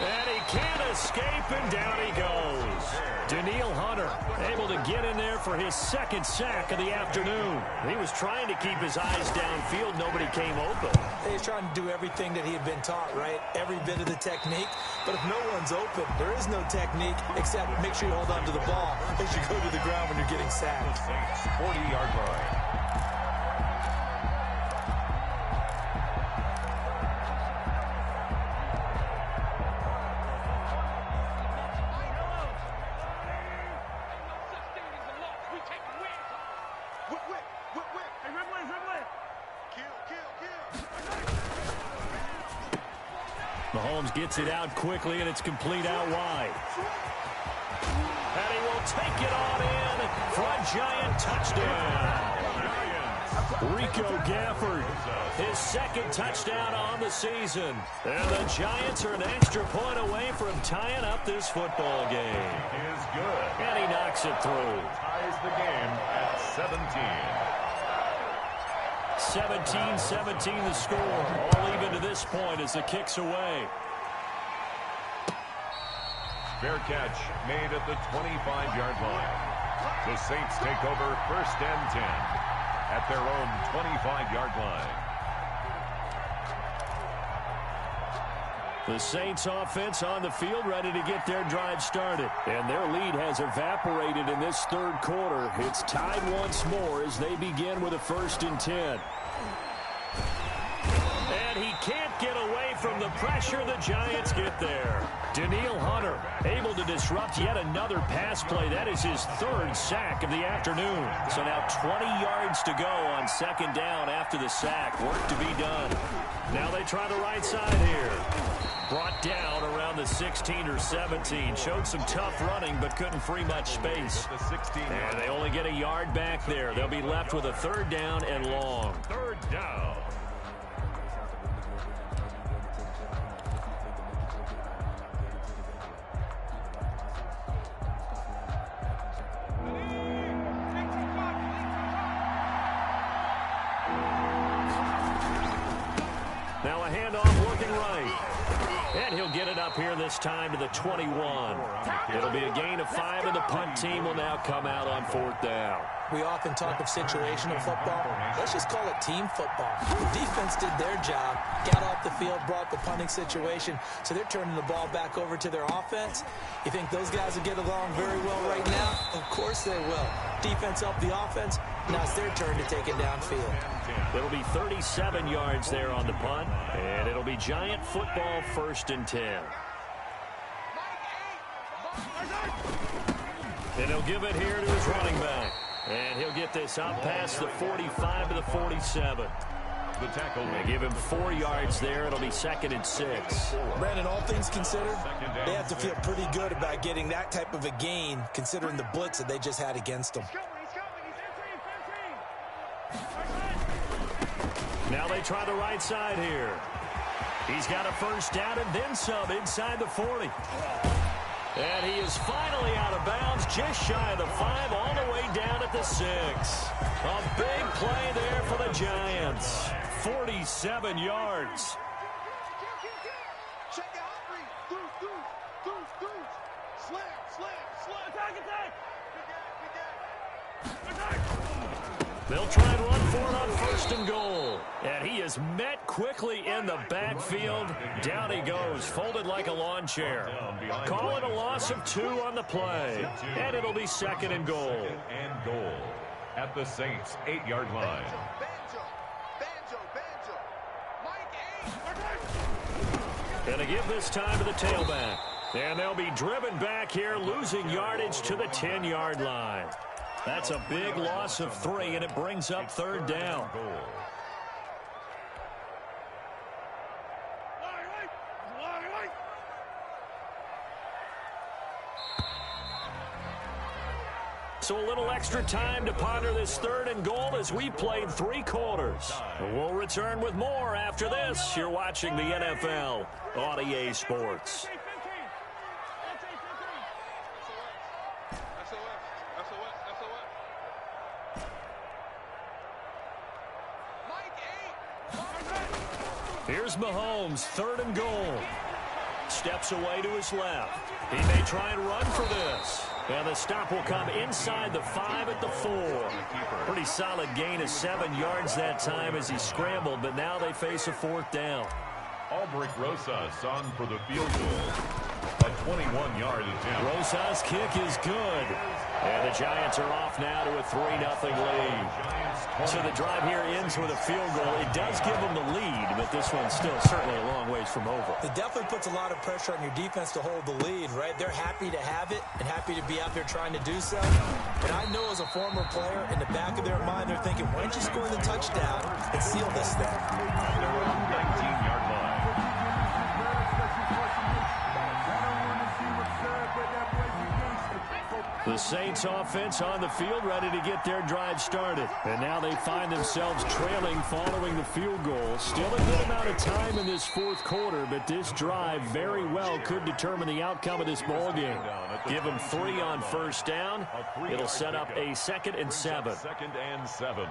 And he can't escape, and down he goes. Daniil Hunter able to get in there for his 2nd sack of the afternoon. He was trying to keep his eyes downfield. Nobody came open. He's trying to do everything that he had been taught, right? Every bit of the technique. But if no one's open, there is no technique except make sure you hold on to the ball as you go to the ground when you're getting sacked. 40-yard line. Mahomes gets it out quickly, and it's complete out wide. And he will take it on in for a Giant touchdown. Rico Gafford, his 2nd touchdown on the season. And the Giants are an extra point away from tying up this football game. Is good. And he knocks it through. Ties the game at 17. 17-17 the score. All even to this point as the kick's away. Fair catch made at the 25-yard line. The Saints take over 1st and 10 at their own 25-yard line. The Saints offense on the field ready to get their drive started. And their lead has evaporated in this 3rd quarter. It's tied once more as they begin with a 1st and 10. And he can't get away from the pressure. The Giants get there. Daniil Hunter able to disrupt yet another pass play. That is his 3rd sack of the afternoon. So now 20 yards to go on 2nd down after the sack. Work to be done. Now they try the right side here. Brought down around the 16 or 17. Showed some tough running, but couldn't free much space. And they only get a yard back there. They'll be left with a 3rd down and long. 3rd down. Now a handoff looking right. And he'll get it up here this time to the 21. It'll be a gain of 5, and the punt team will now come out on 4th down. We often talk of situational football. Let's just call it team football. The defense did their job, got off the field, brought the punting situation, so they're turning the ball back over to their offense. You think those guys will get along very well right now? Of course they will. Defense helped the offense. Now it's their turn to take it downfield. It'll be 37 yards there on the punt, and it'll be Giant football 1st and 10. And he'll give it here to his running back. And he'll get this up past the 45 to the 47. The tackle. They give him 4 yards there. It'll be 2nd and 6. Brandon, all things considered, they have to feel pretty good about getting that type of a gain, considering the blitz that they just had against them. Now they try the right side here. He's got a 1st down and then some inside the 40. And he is finally out of bounds, just shy of the 5, all the way down at the 6. A big play there for the Giants. 47 yards. They'll try and run for it on 1st and goal. And he is met quickly in the backfield. Down he goes, folded like a lawn chair. Call it a loss of 2 on the play. And it'll be 2nd and goal. 2nd and goal at the Saints' 8-yard line. Gonna give this time to the tailback. And they'll be driven back here, losing yardage to the 10-yard line. That's a big loss of 3, and it brings up third down. So a little extra time to ponder this 3rd and goal as we played 3 quarters. We'll return with more after this. You're watching the NFL on EA Sports. Here's Mahomes, 3rd and goal. Steps away to his left. He may try and run for this. And the stop will come inside the 5 at the 4. Pretty solid gain of 7 yards that time as he scrambled, but now they face a 4th down. Albrecht Rosas on for the field goal. A 21-yard attempt. Rosas' kick is good. And the Giants are off now to a 3-0 lead. So the drive here ends with a field goal. It does give them the lead, but this one's still certainly a long ways from over. It definitely puts a lot of pressure on your defense to hold the lead, right? They're happy to have it and happy to be out there trying to do so. But I know as a former player, in the back of their mind, they're thinking, why don't you score the touchdown and seal this thing? At their own 19-yard line. The Saints offense on the field ready to get their drive started. And now they find themselves trailing following the field goal. Still a good amount of time in this 4th quarter, but this drive very well could determine the outcome of this ball game. Give them 3 on 1st down. It'll set up a 2nd and 7. 2nd and 7.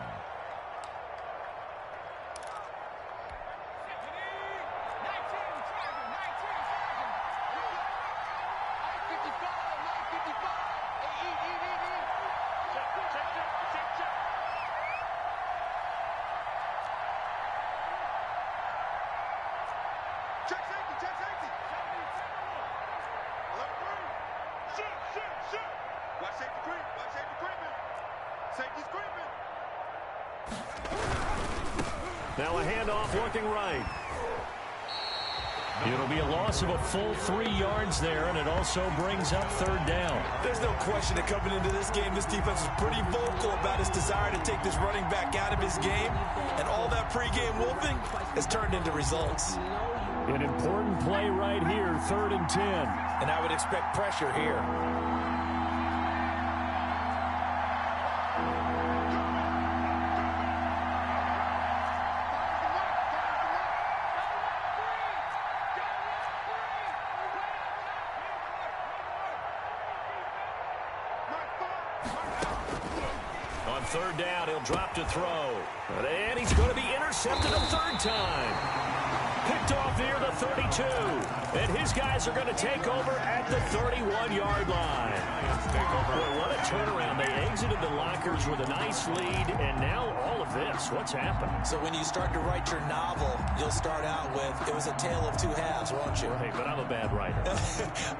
Now a handoff looking right. It'll be a loss of a full 3 yards there, and it also brings up 3rd down. There's no question that coming into this game, this defense is pretty vocal about its desire to take this running back out of his game, and all that pregame wolfing has turned into results. An important play right here, 3rd and 10. And I would expect pressure here. On 3rd down, he'll drop to throw. And he's going to be intercepted a 3rd time. Picked off near the 32. And his guys are going to take over at the 31-yard line. Boy, what a turnaround. They exited the lockers with a nice lead, and now all of this. What's happened? So when you start to write your novel, you'll start out with, it was a tale of 2 halves, won't you? Right, but I'm a bad writer.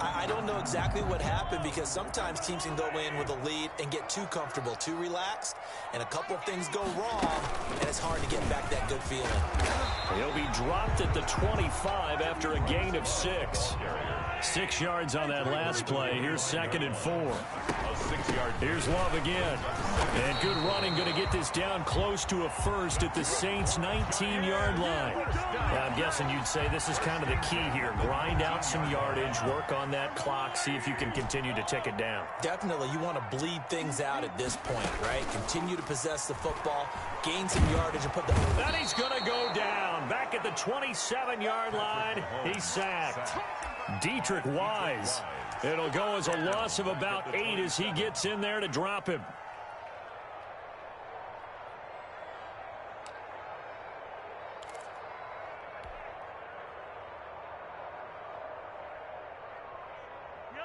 I don't know exactly what happened because sometimes teams can go in with a lead and get too comfortable, too relaxed, and a couple of things go wrong, and it's hard to get back that good feeling. He'll be dropped at the 25 after a gain of 6. 6 yards on that last play. Here's 2nd and 4. Here's Love again. And good running, going to get this down close to a 1st at the Saints' 19-yard line. I'm guessing you'd say this is kind of the key here. Grind out some yardage, work on that clock, see if you can continue to tick it down. Definitely, you want to bleed things out at this point, right? Continue to possess the football, gain some yardage, and put the... And he's going to go down. Back at the 27-yard line, he's sacked. Dietrich Wise. It'll go as a loss of about 8 as he gets in there to drop him.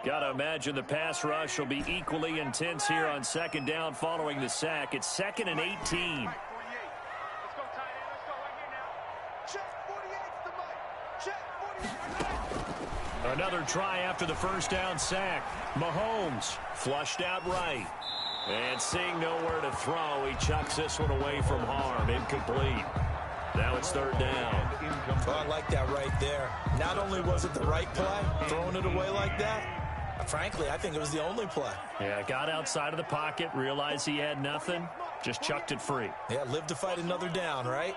Got to imagine the pass rush will be equally intense here on 2nd down following the sack. It's 2nd and 18. Another try after the 1st down sack. Mahomes flushed out right. And seeing nowhere to throw, he chucks this one away from harm. Incomplete. Now it's 3rd down. Oh, I like that right there. Not only was it the right play, throwing it away like that, Frankly, I think it was the only play. Yeah, got outside of the pocket, realized he had nothing, just chucked it free. Yeah, live to fight another down, right?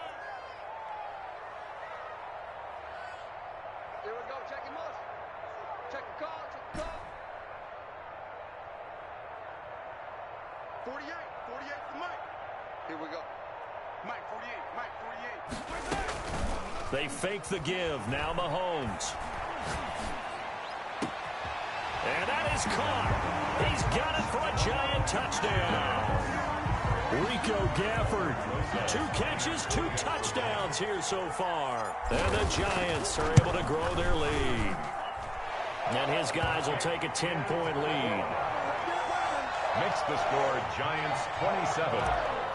Here we go, check him out. Check the call, check the call. 48 for Mike. Here we go. Mike, 48, Mike, 48. They fake the give, now Mahomes. And that is caught. He's got it for a giant touchdown. Rico Gafford, 2 catches, 2 touchdowns here so far. And the Giants are able to grow their lead. And his guys will take a 10-point lead. Makes the score Giants 27,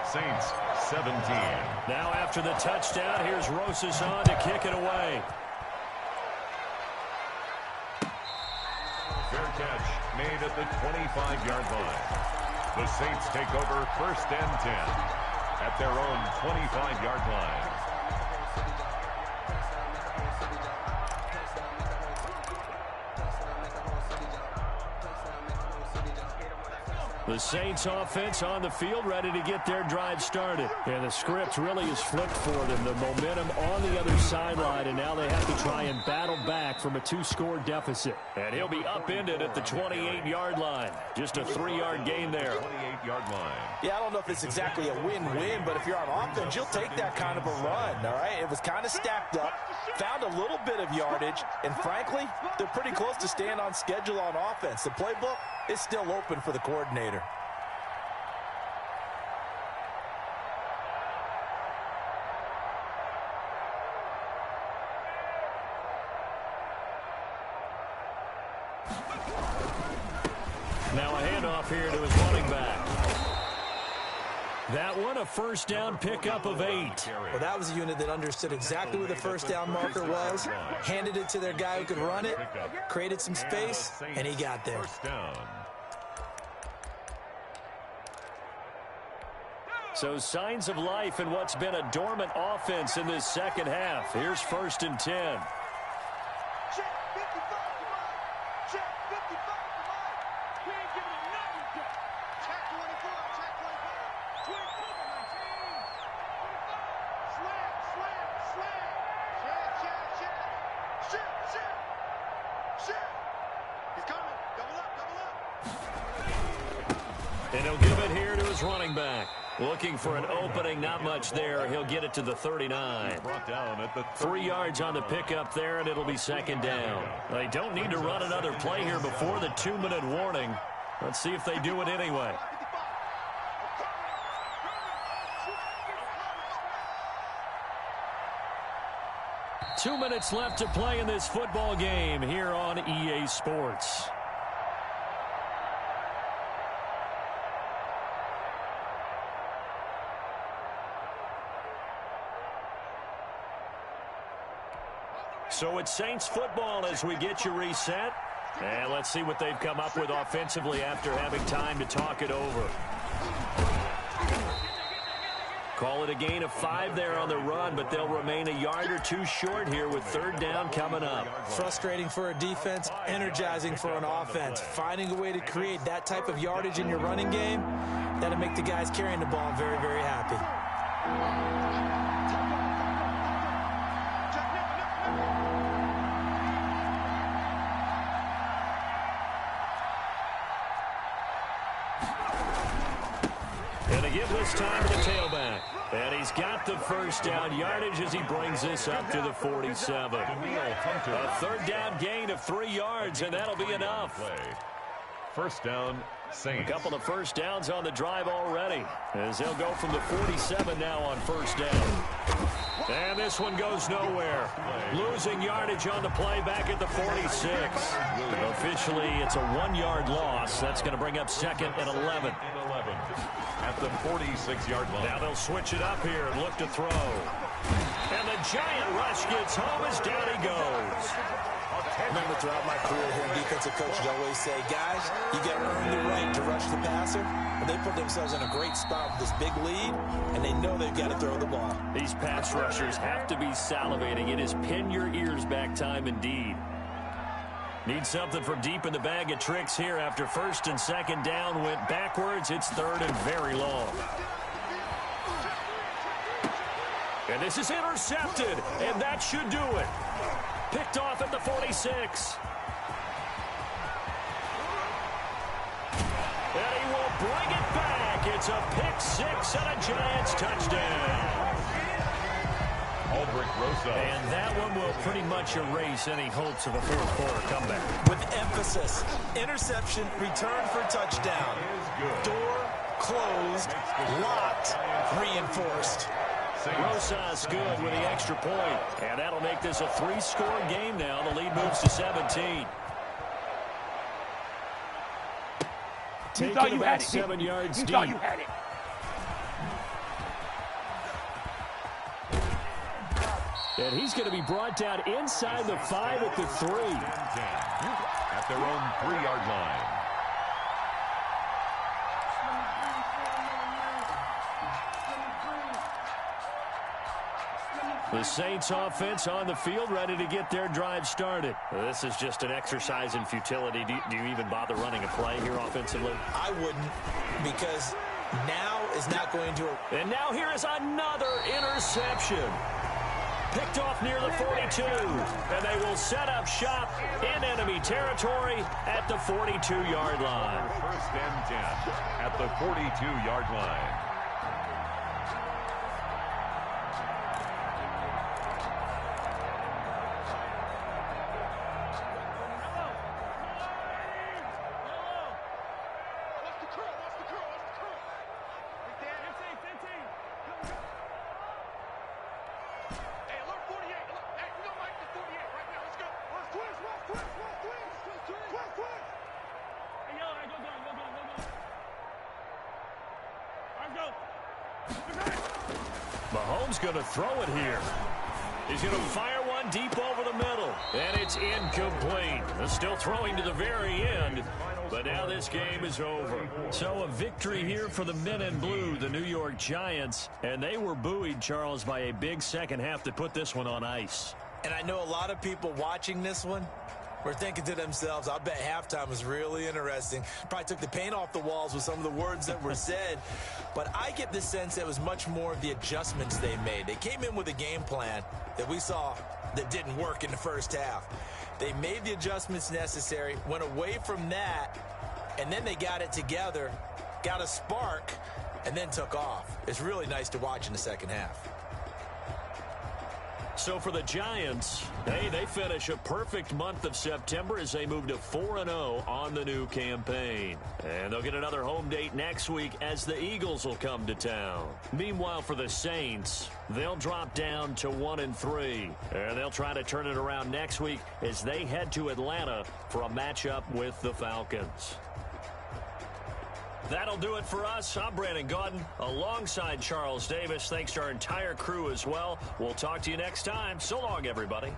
Saints 17. Now after the touchdown, here's Rosas on to kick it away. Fair catch made at the 25-yard line. The Saints take over 1st and 10 at their own 25-yard line. The Saints offense on the field, ready to get their drive started. And the script really is flipped for them. The momentum on the other sideline, and now they have to try and battle back from a 2-score deficit. And he'll be upended at the 28-yard line. Just a 3-yard gain there. 28-yard line. Yeah, I don't know if it's exactly a win-win, but if you're on offense, you'll take that kind of a run, all right? It was kind of stacked up, found a little bit of yardage, and frankly, they're pretty close to staying on schedule on offense. The playbook is still open for the coordinator. Now a handoff here to his running back. That one, a first down pickup of 8. Well, that was a unit that understood exactly where the first down marker was, handed it to their guy who could run it, created some space, and he got there. So signs of life in what's been a dormant offense in this second half. Here's 1st and 10. And he'll give it here to his running back. Looking for an opening, not much there. He'll get it to the 39. 3 yards on the pickup there, and it'll be 2nd down. They don't need to run another play here before the 2-minute warning. Let's see if they do it anyway. Two minutes left to play in this football game here on EA Sports. So it's Saints football as we get you reset. And let's see what they've come up with offensively after having time to talk it over. Call it a gain of 5 there on the run, but they'll remain a yard or 2 short here with 3rd down coming up. Frustrating for a defense, energizing for an offense. Finding a way to create that type of yardage in your running game, that'll make the guys carrying the ball very, very happy. And to give this time to the tailback. And he's got the first down yardage as he brings this up to the 47. A 3rd down gain of 3 yards, and that'll be enough. 1st down, Saints. A couple of first downs on the drive already, as they'll go from the 47 now on 1st down. And this one goes nowhere. Losing yardage on the play back at the 46. Officially, it's a 1-yard loss. That's going to bring up 2nd and 11. At the 46-yard line. Now they'll switch it up here and look to throw. And the giant rush gets home as down he goes. Remember, throughout my career here in defensive coaches, I always say, guys, you got to earn the right to rush the passer. And they put themselves in a great spot with this big lead, and they know they've got to throw the ball. These pass rushers have to be salivating. It is pin your ears back time indeed. Need something from deep in the bag of tricks here after first and second down went backwards. It's third and very long. And this is intercepted, and that should do it. Picked off at the 46. And he will bring it back. It's a pick six and a Giants touchdown. And that one will pretty much erase any hopes of a fourth quarter comeback. With emphasis, interception, return for touchdown. Door closed, locked, reinforced. Rosas good with the extra point. And that'll make this a 3-score game now. The lead moves to 17. Taking about 7 yards deep. You had it. And he's going to be brought down inside the 5 at the 3. At their own 3-yard line. The Saints offense on the field, ready to get their drive started. This is just an exercise in futility. Do you even bother running a play here offensively? I wouldn't, because now is not going to... And now here is another interception. Picked off near the 42, and they will set up shop in enemy territory at the 42-yard line. First and 10 at the 42-yard line. Mahomes going to throw it here. He's going to fire one deep over the middle. And it's incomplete. Still throwing to the very end. But now this game is over. So a victory here for the men in blue, the New York Giants. And they were buoyed, Charles, by a big second half that put this one on ice. And I know a lot of people watching this one were thinking to themselves, I bet halftime was really interesting. Probably took the paint off the walls with some of the words that were said. But I get the sense that it was much more of the adjustments they made. They came in with a game plan that we saw that didn't work in the first half. They made the adjustments necessary, went away from that, and then they got it together, got a spark, and then took off. It's really nice to watch in the second half. So for the Giants, they finish a perfect month of September as they move to 4-0 on the new campaign. And they'll get another home date next week as the Eagles will come to town. Meanwhile, for the Saints, they'll drop down to 1-3. And they'll try to turn it around next week as they head to Atlanta for a matchup with the Falcons. That'll do it for us. I'm Brandon Gaudin alongside Charles Davis. Thanks to our entire crew as well. We'll talk to you next time. So long, everybody.